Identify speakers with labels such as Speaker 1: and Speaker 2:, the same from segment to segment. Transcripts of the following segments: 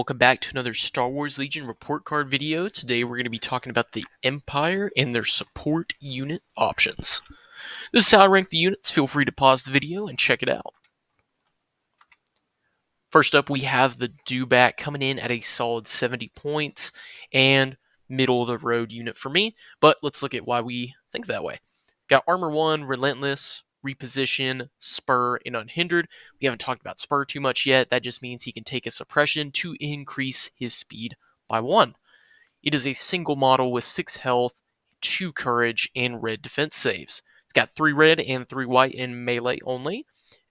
Speaker 1: Welcome back to another Star Wars Legion report card video. Today we're going to be talking about the Empire and their support unit options. This is how I rank the units. Feel free to pause the video and check it out. First up, we have the Dewback coming in at a solid 70 points and middle of the road unit for me, but let's look at why we think that way. Got Armor 1, Relentless, Reposition, Spur, and Unhindered. We haven't talked about Spur too much yet. That just means he can take a suppression to increase his speed by 1. It is a single model with 6 health, 2 courage, and red defense saves. It's got 3 red and 3 white in melee only,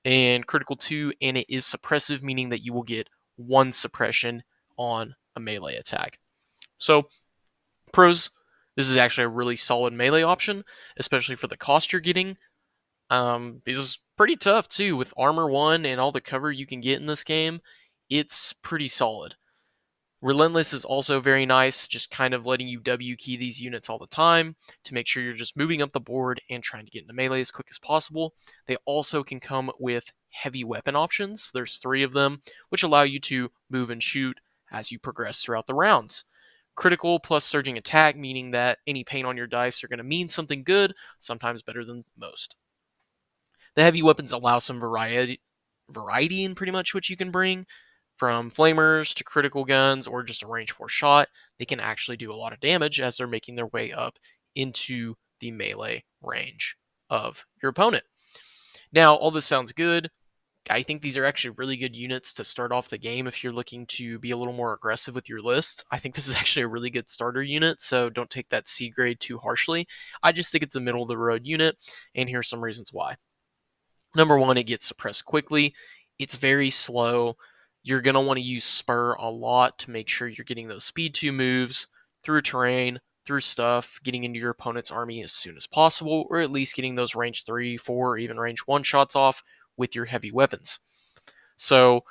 Speaker 1: and critical 2, and it is suppressive, meaning that you will get 1 suppression on a melee attack. So, pros, this is actually a really solid melee option, especially for the cost you're getting. This is pretty tough too, with Armor 1 and all the cover you can get in this game. It's pretty solid. Relentless is also very nice, just kind of letting you W key these units all the time to make sure you're just moving up the board and trying to get into melee as quick as possible. They also can come with heavy weapon options. There's 3 of them, which allow you to move and shoot as you progress throughout the rounds. Critical plus surging attack, meaning that any paint on your dice are going to mean something good, sometimes better than most. The heavy weapons allow some variety in pretty much what you can bring, from flamers to critical guns or just a range 4 shot. They can actually do a lot of damage as they're making their way up into the melee range of your opponent. Now, all this sounds good. I think these are actually really good units to start off the game if you're looking to be a little more aggressive with your lists. I think this is actually a really good starter unit, so don't take that C grade too harshly. I just think it's a middle of the road unit, and here's some reasons why. Number 1, it gets suppressed quickly. It's very slow. You're going to want to use Spur a lot to make sure you're getting those speed 2 moves through terrain, through stuff, getting into your opponent's army as soon as possible, or at least getting those range 3, 4, or even range 1 shots off with your heavy weapons. So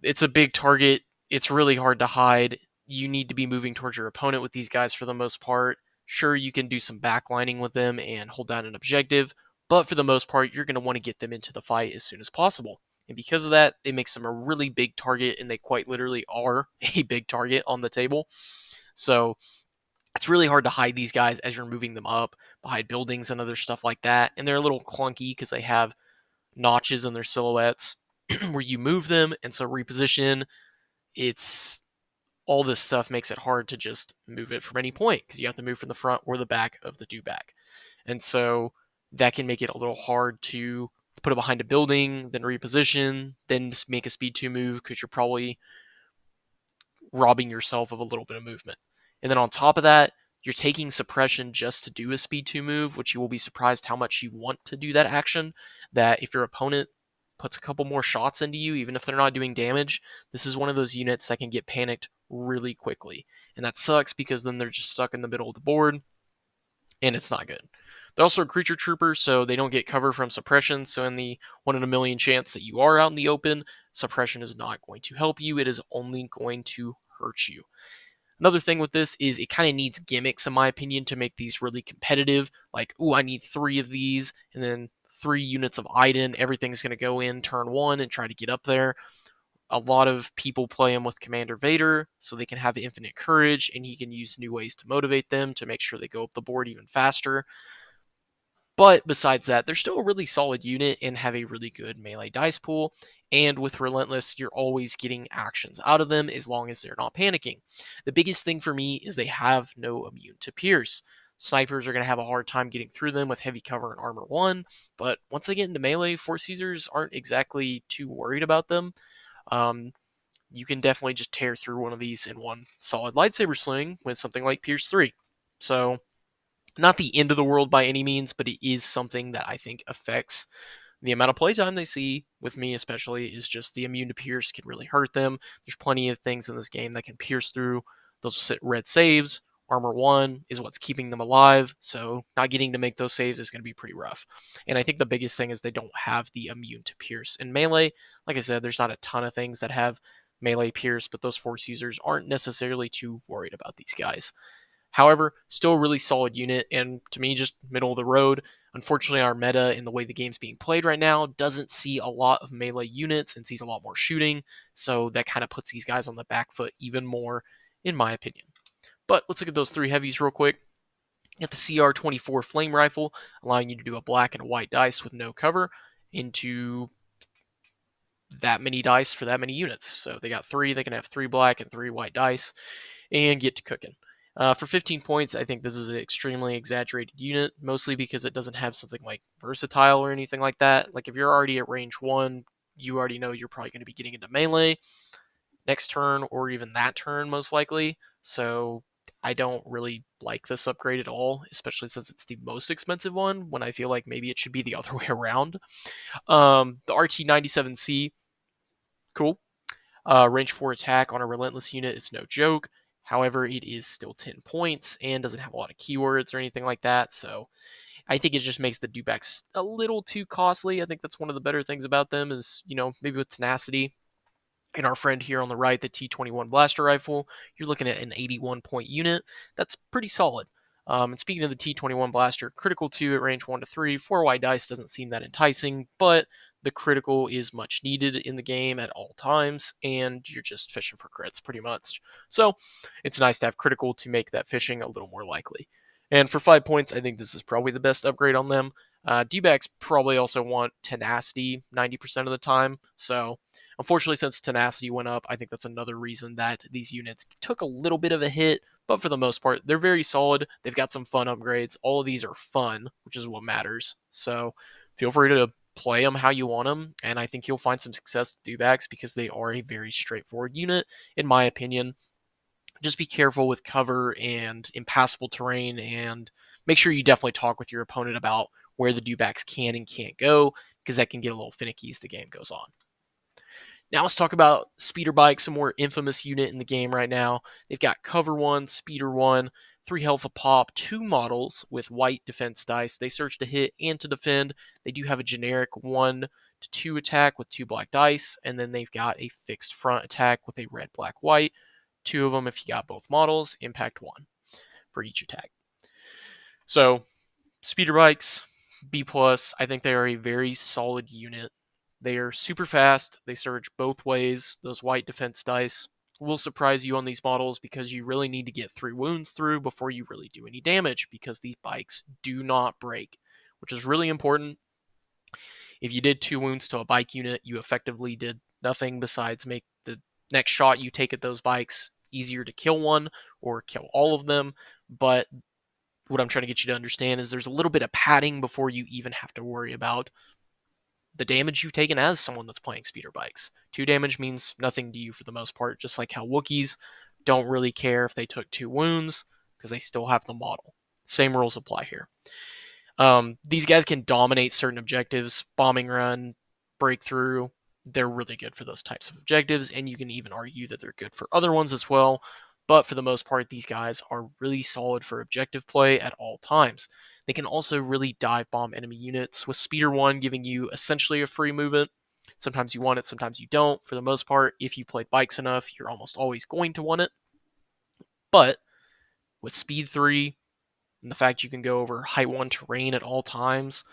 Speaker 1: it's a big target. It's really hard to hide. You need to be moving towards your opponent with these guys for the most part. Sure, you can do some backlining with them and hold down an objective, but for the most part, you're going to want to get them into the fight as soon as possible. And because of that, it makes them a really big target, and they quite literally are a big target on the table. So it's really hard to hide these guys as you're moving them up behind buildings and other stuff like that. And they're a little clunky because they have notches in their silhouettes where you move them, and so reposition, it's all this stuff makes it hard to just move it from any point because you have to move from the front or the back of the dewback. And so that can make it a little hard to put it behind a building, then reposition, then make a speed 2 move because you're probably robbing yourself of a little bit of movement. And then on top of that, you're taking suppression just to do a speed 2 move, which you will be surprised how much you want to do that action. That if your opponent puts a couple more shots into you, even if they're not doing damage, this is one of those units that can get panicked really quickly. And that sucks because then they're just stuck in the middle of the board, and it's not good. They're also a creature trooper, so they don't get cover from suppression. So in the 1 in a million chance that you are out in the open, suppression is not going to help you. It is only going to hurt you. Another thing with this is it kind of needs gimmicks, in my opinion, to make these really competitive. Like, ooh, I need 3 of these, and then 3 units of Iden. Everything's going to go in turn 1 and try to get up there. A lot of people play him with Commander Vader, so they can have infinite courage, and he can use new ways to motivate them to make sure they go up the board even faster. But besides that, they're still a really solid unit and have a really good melee dice pool. And with Relentless, you're always getting actions out of them as long as they're not panicking. The biggest thing for me is they have no immune to pierce. Snipers are going to have a hard time getting through them with heavy cover and armor 1, but once they get into melee, force users aren't exactly too worried about them. You can definitely just tear through one of these in one solid lightsaber swing with something like Pierce 3. So not the end of the world by any means, but it is something that I think affects the amount of playtime they see, with me especially, is just the immune to pierce can really hurt them. There's plenty of things in this game that can pierce through those red saves. Armor 1 is what's keeping them alive, so not getting to make those saves is going to be pretty rough. And I think the biggest thing is they don't have the immune to pierce. In melee, like I said, there's not a ton of things that have melee pierce, but those force users aren't necessarily too worried about these guys. However, still a really solid unit, and to me, just middle of the road. Unfortunately, our meta in the way the game's being played right now doesn't see a lot of melee units and sees a lot more shooting, so that kind of puts these guys on the back foot even more, in my opinion. But let's look at those three heavies real quick. You got the CR-24 flame rifle, allowing you to do a black and a white dice with no cover into that many dice for that many units. So they got three, they can have three black and three white dice and get to cooking. For 15 points, I think this is an extremely exaggerated unit, mostly because it doesn't have something like versatile or anything like that. Like if you're already at range 1, you already know you're probably going to be getting into melee next turn or even that turn, most likely. So I don't really like this upgrade at all, especially since it's the most expensive one, when I feel like maybe it should be the other way around. The RT97C, cool. Range 4 attack on a relentless unit is no joke. However, it is still 10 points and doesn't have a lot of keywords or anything like that. So I think it just makes the dewbacks a little too costly. I think that's one of the better things about them is, maybe with tenacity. And our friend here on the right, the T21 blaster rifle, you're looking at an 81 point unit. That's pretty solid. And speaking of the T21 blaster, critical 2 at range 1 to 3, 4 wide dice doesn't seem that enticing, but the critical is much needed in the game at all times, and you're just fishing for crits pretty much. So it's nice to have critical to make that fishing a little more likely. And for 5 points, I think this is probably the best upgrade on them. D-backs probably also want tenacity 90% of the time, so unfortunately, since tenacity went up, I think that's another reason that these units took a little bit of a hit, but for the most part, they're very solid. They've got some fun upgrades. All of these are fun, which is what matters. So feel free to play them how you want them, and I think you'll find some success with dewbacks because they are a very straightforward unit, in my opinion. Just be careful with cover and impassable terrain, and make sure you definitely talk with your opponent about where the dewbacks can and can't go, because that can get a little finicky as the game goes on. Now let's talk about Speeder Bikes, a more infamous unit in the game right now. They've got Cover 1, Speeder 1, 3 health a pop, 2 models with white defense dice. They search to hit and to defend. They do have a generic 1 to 2 attack with 2 black dice, and then they've got a fixed front attack with a red, black, white. 2 of them if you got both models, impact 1 for each attack. So, Speeder Bikes, B+, I think they are a very solid unit. They are super fast. They surge both ways. Those white defense dice will surprise you on these models because you really need to get 3 wounds through before you really do any damage because these bikes do not break, which is really important. If you did 2 wounds to a bike unit, you effectively did nothing besides make the next shot you take at those bikes easier to kill one or kill all of them. But what I'm trying to get you to understand is there's a little bit of padding before you even have to worry about the damage you've taken as someone that's playing speeder bikes. 2 damage means nothing to you for the most part, just like how Wookiees don't really care if they took 2 wounds because they still have the model. Same rules apply here. These guys can dominate certain objectives, bombing run, breakthrough. They're really good for those types of objectives, and you can even argue that they're good for other ones as well. But for the most part, these guys are really solid for objective play at all times. They can also really dive bomb enemy units, with Speeder 1 giving you essentially a free movement. Sometimes you want it, sometimes you don't. For the most part, if you played bikes enough, you're almost always going to want it. But with Speed 3 and the fact you can go over Height 1 terrain at all times,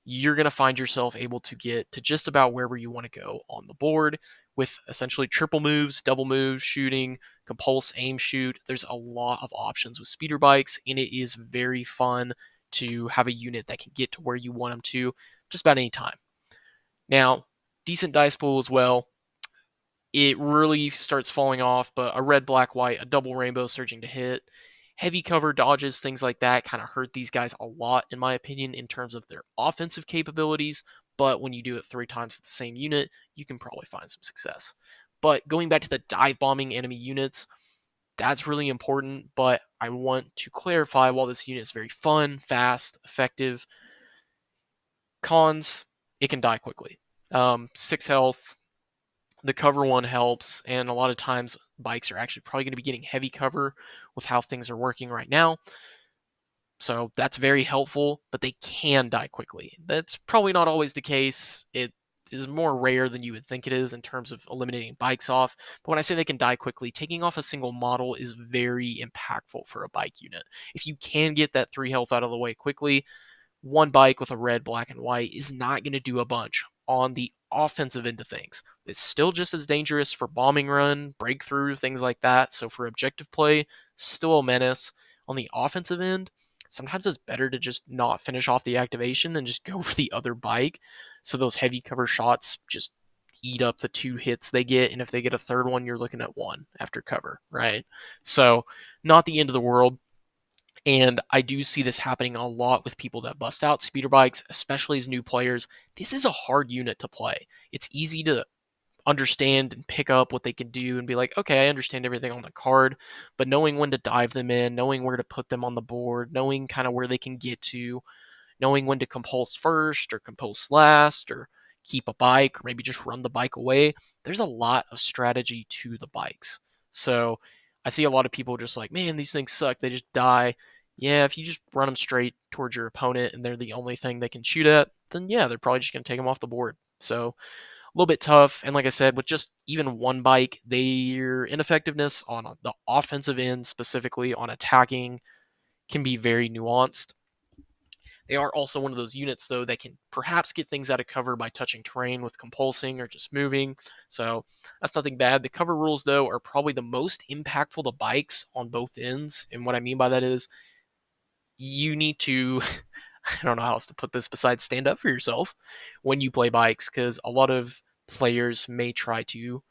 Speaker 1: you're going to find yourself able to get to just about wherever you want to go on the board with essentially triple moves, double moves, shooting, compulse, aim, shoot. There's a lot of options with speeder bikes, and it is very fun to have a unit that can get to where you want them to just about any time. Now, decent dice pool as well. It really starts falling off, but a red, black, white, a double rainbow surging to hit. Heavy cover dodges, things like that kind of hurt these guys a lot, in my opinion, in terms of their offensive capabilities. But when you do it 3 times with the same unit, you can probably find some success. But going back to the dive bombing enemy units, that's really important. But I want to clarify while this unit is very fun, fast, effective, cons, it can die quickly. 6 health, the cover 1 helps, and a lot of times bikes are actually probably going to be getting heavy cover with how things are working right now. So that's very helpful, but they can die quickly. That's probably not always the case. It is more rare than you would think it is in terms of eliminating bikes off. But when I say they can die quickly, taking off a single model is very impactful for a bike unit. If you can get that 3 health out of the way quickly, one bike with a red, black, and white is not going to do a bunch on the offensive end of things. It's still just as dangerous for bombing run, breakthrough, things like that. So for objective play, still a menace. On the offensive end, sometimes it's better to just not finish off the activation and just go for the other bike. So those heavy cover shots just eat up the 2 hits they get, and if they get a third one, you're looking at 1 after cover, right? So not the end of the world. And I do see this happening a lot with people that bust out speeder bikes, especially as new players. This is a hard unit to play. It's easy to understand and pick up what they can do and be like, okay, I understand everything on the card, but knowing when to dive them in, knowing where to put them on the board, knowing kind of where they can get to, knowing when to compulse first or compulse last or keep a bike or maybe just run the bike away. There's a lot of strategy to the bikes. So I see a lot of people just like, man, these things suck. They just die. Yeah, if you just run them straight towards your opponent and they're the only thing they can shoot at, then yeah, they're probably just going to take them off the board. So a little bit tough. And like I said, with just even one bike, their ineffectiveness on the offensive end, specifically on attacking, can be very nuanced. They are also one of those units, though, that can perhaps get things out of cover by touching terrain with compulsing or just moving. So that's nothing bad. The cover rules, though, are probably the most impactful to bikes on both ends. And what I mean by that is you need to, I don't know how else to put this besides stand up for yourself when you play bikes, because a lot of players may try to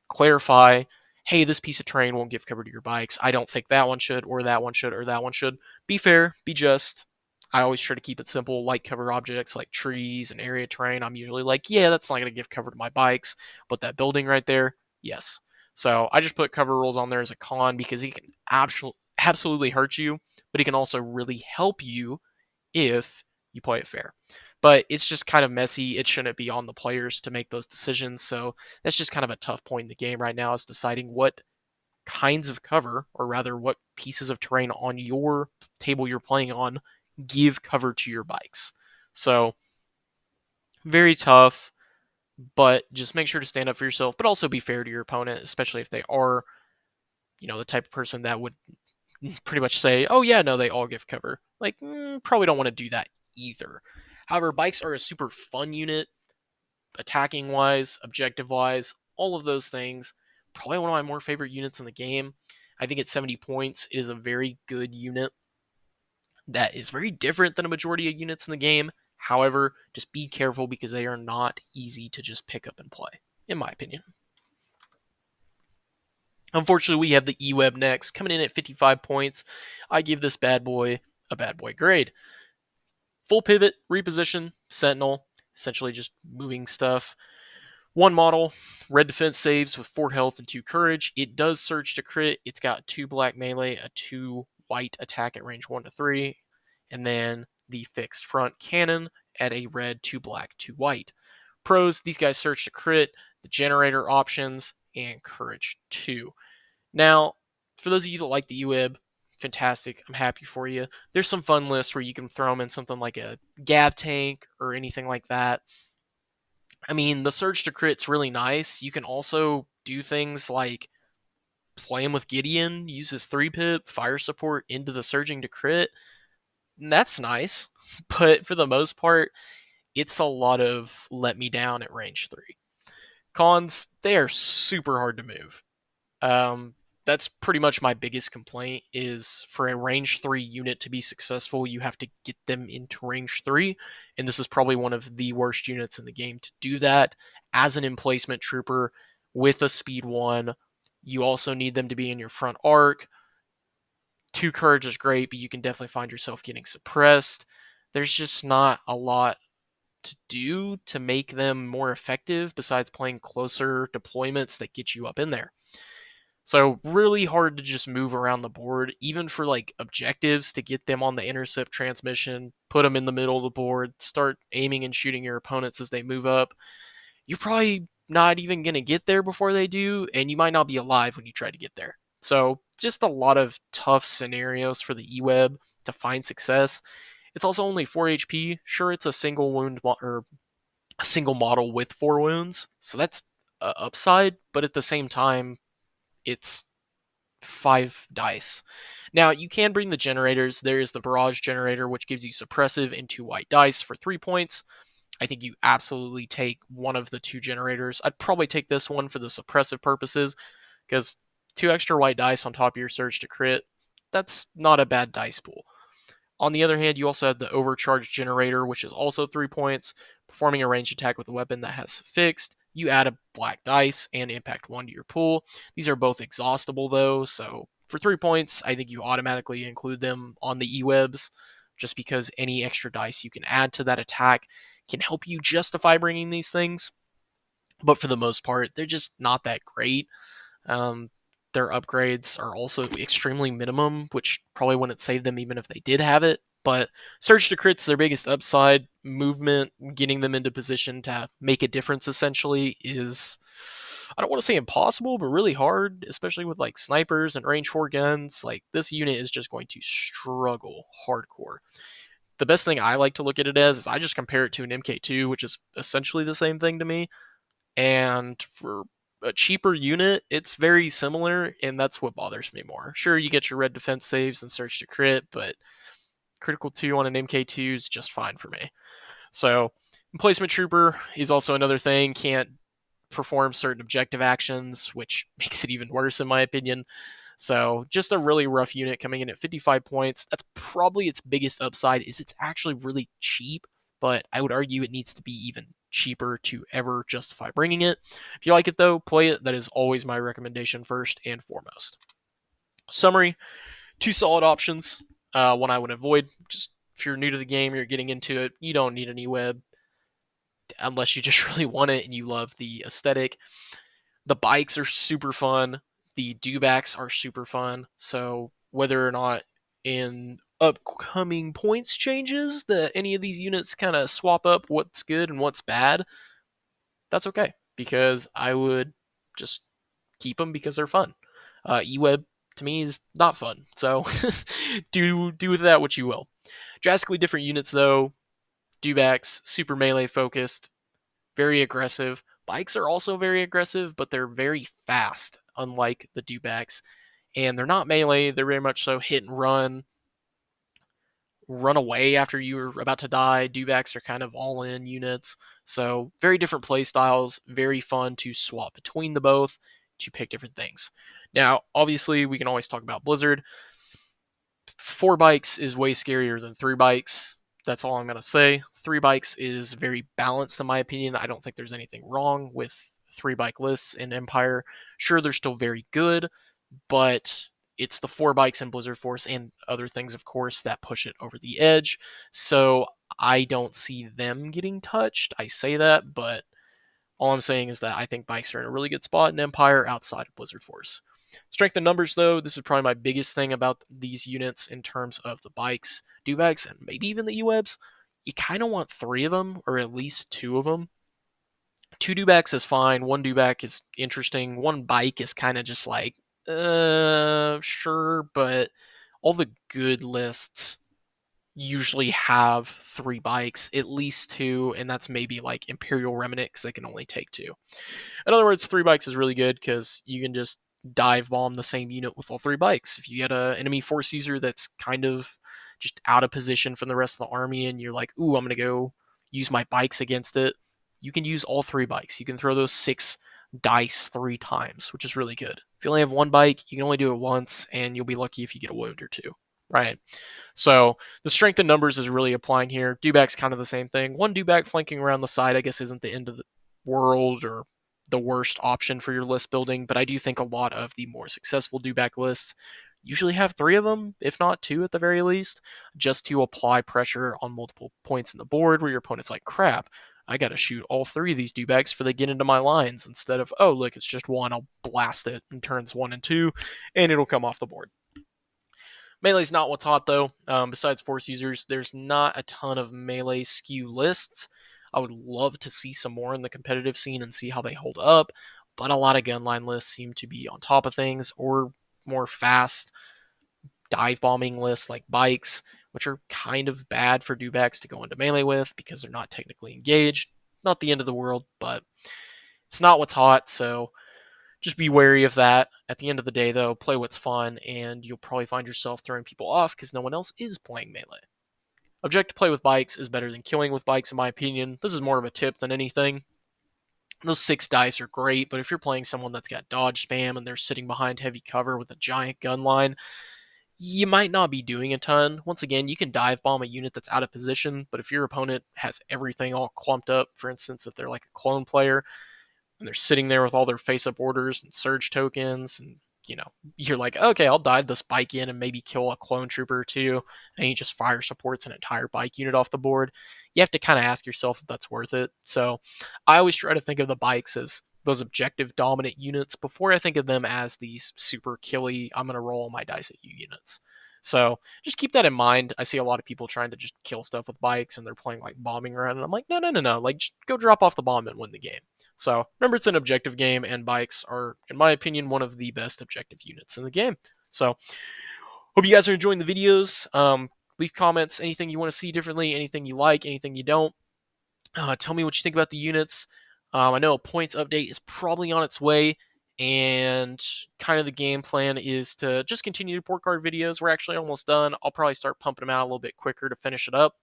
Speaker 1: clarify, hey, this piece of terrain won't give cover to your bikes. I don't think that one should, or that one should, or that one should. Be fair, be just. I always try to keep it simple. Light cover objects like trees and area terrain, I'm usually like, yeah, that's not going to give cover to my bikes. But that building right there, yes. So I just put cover rules on there as a con because he can absolutely hurt you, but he can also really help you if you play it fair. But it's just kind of messy. It shouldn't be on the players to make those decisions. So that's just kind of a tough point in the game right now, is deciding what kinds of cover, or rather what pieces of terrain on your table you're playing on, give cover to your bikes. So very tough, but just make sure to stand up for yourself, but also be fair to your opponent, especially if they are, the type of person that would pretty much say, oh yeah, no, they all give cover. Like, probably don't want to do that either. However, bikes are a super fun unit, attacking wise, objective wise, all of those things. Probably one of my more favorite units in the game. I think at 70 points, it is a very good unit that is very different than a majority of units in the game. However, just be careful because they are not easy to just pick up and play, in my opinion. Unfortunately, we have the Eweb next, coming in at 55 points. I give this bad boy a bad boy grade. Full pivot, reposition, sentinel, essentially just moving stuff. One model, red defense saves with 4 health and 2 courage. It does surge to crit. It's got 2 black melee, a 2 white attack at range 1 to 3, and then the fixed front cannon at a red, 2 black, 2 white. Pros, these guys surge to crit, the generator options, and courage 2. Now, for those of you that like the Eweb, fantastic. I'm happy for you. There's some fun lists where you can throw them in something like a Gav tank or anything like that. I mean, the surge to crit's really nice. You can also do things like play him with Gideon, use his 3-pip, fire support into the surging to crit. And that's nice. But for the most part, it's a lot of let me down at range 3. Cons, they are super hard to move. That's pretty much my biggest complaint, is for a range 3 unit to be successful, you have to get them into range 3, and this is probably one of the worst units in the game to do that. As an emplacement trooper with a speed 1, you also need them to be in your front arc. 2 courage is great, but you can definitely find yourself getting suppressed. There's just not a lot to do to make them more effective besides playing closer deployments that get you up in there. So really hard to just move around the board, even for like objectives, to get them on the intercept transmission, put them in the middle of the board, start aiming and shooting your opponents as they move up. You're probably not even going to get there before they do, and you might not be alive when you try to get there. So just a lot of tough scenarios for the Eweb to find success. It's also only 4 HP. Sure, it's a single wound or a single model with 4 wounds, so that's a upside, but at the same time, it's 5 dice. Now, you can bring the generators. There is the barrage generator, which gives you suppressive and 2 white dice for 3 points. I think you absolutely take one of the 2 generators. I'd probably take this one for the suppressive purposes, because 2 extra white dice on top of your surge to crit, that's not a bad dice pool. On the other hand, you also have the overcharge generator, which is also 3 points. Performing a ranged attack with a weapon that has fixed, you add a black dice and impact 1 to your pool. These are both exhaustible though, so for 3 points, I think you automatically include them on the Ewebs, just because any extra dice you can add to that attack can help you justify bringing these things. But for the most part, they're just not that great. Um, their upgrades are also extremely minimum, which probably wouldn't save them even if they did have it. But Surge to Crit's their biggest upside. Movement, getting them into position to make a difference essentially is, I don't want to say impossible, but really hard, especially with like snipers and range 4 guns. Like, this unit is just going to struggle hardcore. The best thing I like to look at it as is I just compare it to an MK2, which is essentially the same thing to me. And for a cheaper unit, it's very similar, and that's what bothers me more. Sure, you get your red defense saves and Surge to Crit, but critical 2 on an MK2 is just fine for me. So, Emplacement Trooper is also another thing. Can't perform certain objective actions, which makes it even worse in my opinion. So, just a really rough unit coming in at 55 points. That's probably its biggest upside, is it's actually really cheap, but I would argue it needs to be even cheaper to ever justify bringing it. If you like it though, play it. That is always my recommendation first and foremost. Summary: 2 solid options. One I would avoid. Just if you're new to the game, you're getting into it, you don't need an Eweb unless you just really want it and you love the aesthetic. The bikes are super fun. The dewbacks are super fun. So whether or not in upcoming points changes that any of these units kind of swap up what's good and what's bad, that's okay, because I would just keep them because they're fun. Eweb to me is not fun, so do with that what you will. Drastically different units though. Dewbacks, super melee focused, very aggressive. Bikes are also very aggressive, but they're very fast, unlike the dewbacks. And they're not melee, they're very much so hit and run away after you're about to die. Dewbacks are kind of all in units. So, very different play styles, very fun to swap between the both to pick different things. Now, obviously, we can always talk about Blizzard. 4 bikes is way scarier than 3 bikes. That's all I'm going to say. 3 bikes is very balanced, in my opinion. I don't think there's anything wrong with 3 bike lists in Empire. Sure, they're still very good, but it's the 4 bikes in Blizzard Force and other things, of course, that push it over the edge. So I don't see them getting touched. I say that, but all I'm saying is that I think bikes are in a really good spot in Empire outside of Blizzard Force. Strength in numbers, though, this is probably my biggest thing about these units in terms of the bikes, dewbacks, and maybe even the Ewebs. You kind of want 3 of them, or at least 2 of them. 2 dewbacks is fine. 1 dewback is interesting. 1 bike is kind of just like, sure, but all the good lists usually have 3 bikes, at least 2, and that's maybe like Imperial Remnant because they can only take 2. In other words, 3 bikes is really good because you can just dive bomb the same unit with all 3 bikes. If you get an enemy force user that's kind of just out of position from the rest of the army and you're like, ooh, I'm going to go use my bikes against it, you can use all 3 bikes. You can throw those 6 dice 3 times, which is really good. If you only have 1 bike, you can only do it once, and you'll be lucky if you get a wound or 2, right? So the strength in numbers is really applying here. Dewback's kind of the same thing. 1 dewback flanking around the side, I guess, isn't the end of the world or the worst option for your list building, but I do think a lot of the more successful dewback lists usually have 3 of them, if not 2 at the very least, just to apply pressure on multiple points in the board where your opponent's like, crap, I gotta shoot all 3 of these dewbacks for they get into my lines, instead of, oh, look, it's just 1, I'll blast it in turns 1 and 2, and it'll come off the board. Melee's not what's hot, though. Besides Force users, there's not a ton of melee skew lists. I would love to see some more in the competitive scene and see how they hold up, but a lot of gunline lists seem to be on top of things, or more fast dive bombing lists like bikes, which are kind of bad for dewbacks to go into melee with because they're not technically engaged. Not the end of the world, but it's not what's hot, so just be wary of that. At the end of the day, though, play what's fun, and you'll probably find yourself throwing people off because no one else is playing melee. Objective play with bikes is better than killing with bikes, in my opinion. This is more of a tip than anything. Those 6 dice are great, but if you're playing someone that's got dodge spam and they're sitting behind heavy cover with a giant gun line, you might not be doing a ton. Once again, you can dive bomb a unit that's out of position, but if your opponent has everything all clumped up, for instance, if they're like a clone player, and they're sitting there with all their face up orders and surge tokens, and you're like, okay, I'll dive this bike in and maybe kill a clone trooper or two, and he just fire supports an entire bike unit off the board. You have to kind of ask yourself if that's worth it. So I always try to think of the bikes as those objective dominant units before I think of them as these super killy, I'm going to roll my dice at you units. So just keep that in mind. I see a lot of people trying to just kill stuff with bikes and they're playing like bombing around, and I'm like, no. Like, just go drop off the bomb and win the game. So remember, it's an objective game, and bikes are, in my opinion, one of the best objective units in the game. So hope you guys are enjoying the videos. Leave comments, anything you want to see differently, anything you like, anything you don't. Tell me what you think about the units. I know a points update is probably on its way, and kind of the game plan is to just continue report card videos. We're actually almost done. I'll probably start pumping them out a little bit quicker to finish it up.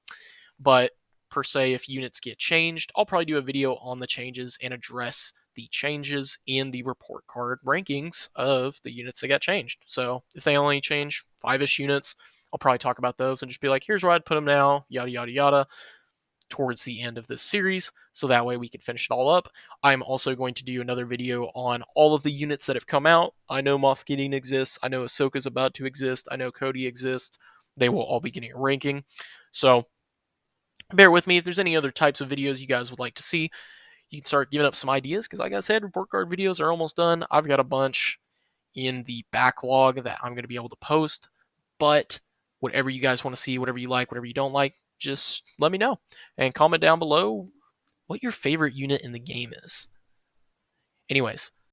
Speaker 1: But per se, if units get changed, I'll probably do a video on the changes and address the changes in the report card rankings of the units that got changed. So if they only change 5-ish units, I'll probably talk about those and just be like, here's where I'd put them now, yada, yada, yada, towards the end of this series, so that way we can finish it all up. I'm also going to do another video on all of the units that have come out. I know Moff Gideon exists, I know Ahsoka's about to exist, I know Cody exists. They will all be getting a ranking. So bear with me. If there's any other types of videos you guys would like to see, you can start giving up some ideas, because like I said, report card videos are almost done. I've got a bunch in the backlog that I'm going to be able to post, but whatever you guys want to see, whatever you like, whatever you don't like, just let me know and comment down below what your favorite unit in the game is. Anyways,